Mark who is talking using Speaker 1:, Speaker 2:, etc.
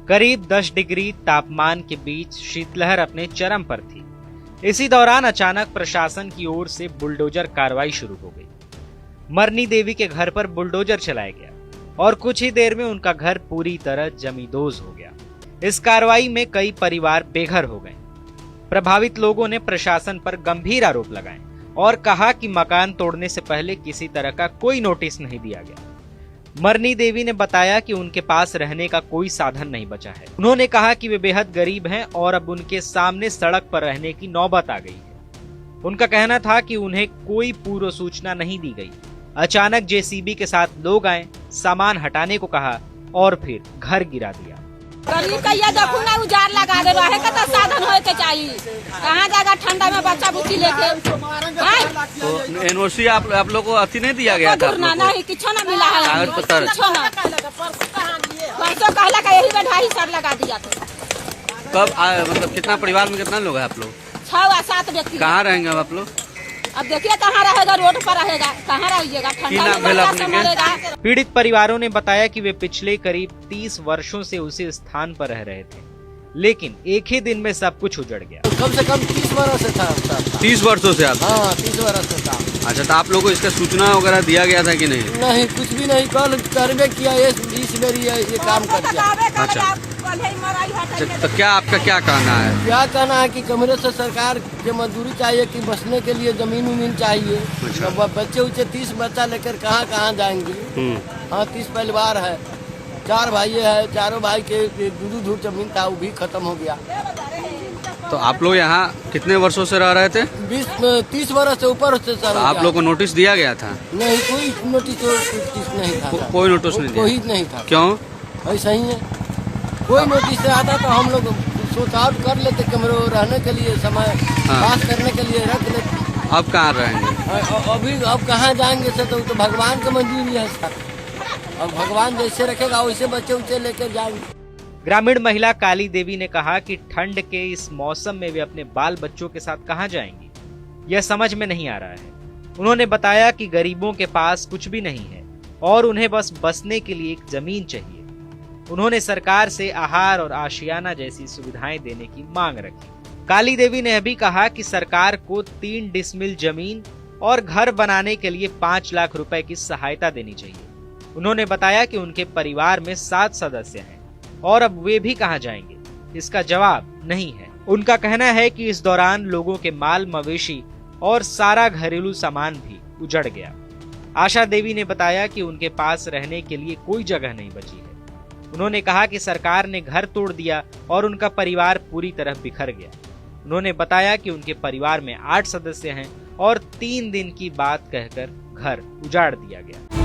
Speaker 1: करीब 10 डिग्री तापमान के बीच शीतलहर अपने चरम पर थी। इसी दौरान अचानक प्रशासन की ओर से बुलडोजर कार्रवाई शुरू हो गई। मरनी देवी के घर पर बुलडोजर चलाया गया और कुछ ही देर में उनका घर पूरी तरह जमींदोज हो गया। इस कार्रवाई में कई परिवार बेघर हो गए। प्रभावित लोगों ने प्रशासन पर गंभीर आरोप लगाए और कहा कि मकान तोड़ने से पहले किसी तरह का कोई नोटिस नहीं दिया गया। मरनी देवी ने बताया कि उनके पास रहने का कोई साधन नहीं बचा है। उन्होंने कहा कि वे बेहद गरीब हैं और अब उनके सामने सड़क पर रहने की नौबत आ गई है। उनका कहना था कि उन्हें कोई पूर्व सूचना नहीं दी गई। अचानक जेसीबी के साथ लोग आए, सामान हटाने को कहा और फिर घर गिरा दिया।
Speaker 2: गरीब का ये देखो ना, उजार लगा दे रहे का तो साधन होए के चाहिए। कहाँ जाएगा ठंडा में बच्चा बुच्ची लेके?
Speaker 3: तो एनओसी आप लोग को अति नहीं दिया गया था?
Speaker 2: नहीं, किछो ना मिला है।
Speaker 3: कागज पत्र
Speaker 2: परसों कहला का यही में 2.5 साल लगा दिया था।
Speaker 3: कब मतलब कितना परिवार में कितना लोग है आप लोग?
Speaker 2: 6 या 7 व्यक्ति।
Speaker 3: कहाँ रहेंगे अब आप लोग?
Speaker 2: अब देखिए कहाँ रहेगा, रोड पर रहेगा, कहाँ रहिएगा, ठंडा में बच्चा मरेगा।
Speaker 1: पीड़ित परिवारों ने बताया कि वे पिछले करीब 30 वर्षों से उसी स्थान पर रह रहे थे, लेकिन एक ही दिन में सब कुछ उजड़ गया।
Speaker 4: कम से कम 30 वर्ष से था।
Speaker 3: 30 वर्षों से आप?
Speaker 4: हाँ, 30 वर्ष से था।
Speaker 3: अच्छा, तो आप लोगों को इसका सूचना वगैरह दिया गया था कि नहीं?
Speaker 4: नहीं, कुछ भी नहीं। कल सर्वे किया, इस मेरी ये काम कर दिया।
Speaker 3: अच्छा, तो क्या आपका क्या कहना है?
Speaker 4: क्या कहना है कि कमरे से सरकार के मजदूरी चाहिए कि बसने के लिए जमीन उमीन चाहिए।
Speaker 3: अच्छा।
Speaker 4: तो बच्चे उच्चे 30 बच्चा लेकर कहाँ जाएंगे? हाँ, 30 परिवार है, 4 भाई है, चारों भाई के दूर जमीन था, वो भी खत्म हो गया।
Speaker 3: तो आप लोग यहाँ कितने वर्षों से रह रहे थे?
Speaker 4: 30 वर्ष से ऊपर से सर।
Speaker 3: आप लोग को नोटिस दिया गया था?
Speaker 4: नहीं, कोई नोटिस नहीं था।
Speaker 3: कोई नोटिस नहीं दिया?
Speaker 4: कोई नहीं था।
Speaker 3: क्यों?
Speaker 4: ऐसा ही है, कोई नोटिस से आता तो हम लोग सोच आउट कर लेते, कमरे रहने के लिए, समय पास करने के लिए रख लेते।
Speaker 3: अब कहाँ रहेंगे?
Speaker 4: अब कहाँ जाएंगे सर? तो भगवान की मंजूरी है सर। अब भगवान जैसे रखेगा वैसे बच्चे उच्चे लेकर जाएंगे।
Speaker 1: ग्रामीण महिला काली देवी ने कहा कि ठंड के इस मौसम में वे अपने बाल बच्चों के साथ कहां जाएंगी, यह समझ में नहीं आ रहा है। उन्होंने बताया कि गरीबों के पास कुछ भी नहीं है और उन्हें बस बसने के लिए एक जमीन चाहिए। उन्होंने सरकार से आहार और आशियाना जैसी सुविधाएं देने की मांग रखी। काली देवी ने अभी कहा कि सरकार को 3 डिसमिल जमीन और घर बनाने के लिए 5 लाख रुपए की सहायता देनी चाहिए। उन्होंने बताया कि उनके परिवार में 7 सदस्य हैं और अब वे भी कहां जाएंगे, इसका जवाब नहीं है। उनका कहना है कि इस दौरान लोगों के माल मवेशी और सारा घरेलू सामान भी उजड़ गया। आशा देवी ने बताया कि उनके पास रहने के लिए कोई जगह नहीं बची है। उन्होंने कहा कि सरकार ने घर तोड़ दिया और उनका परिवार पूरी तरह बिखर गया। उन्होंने बताया कि उनके परिवार में 8 सदस्य हैं और 3 दिन की बात कहकर घर उजाड़ दिया गया।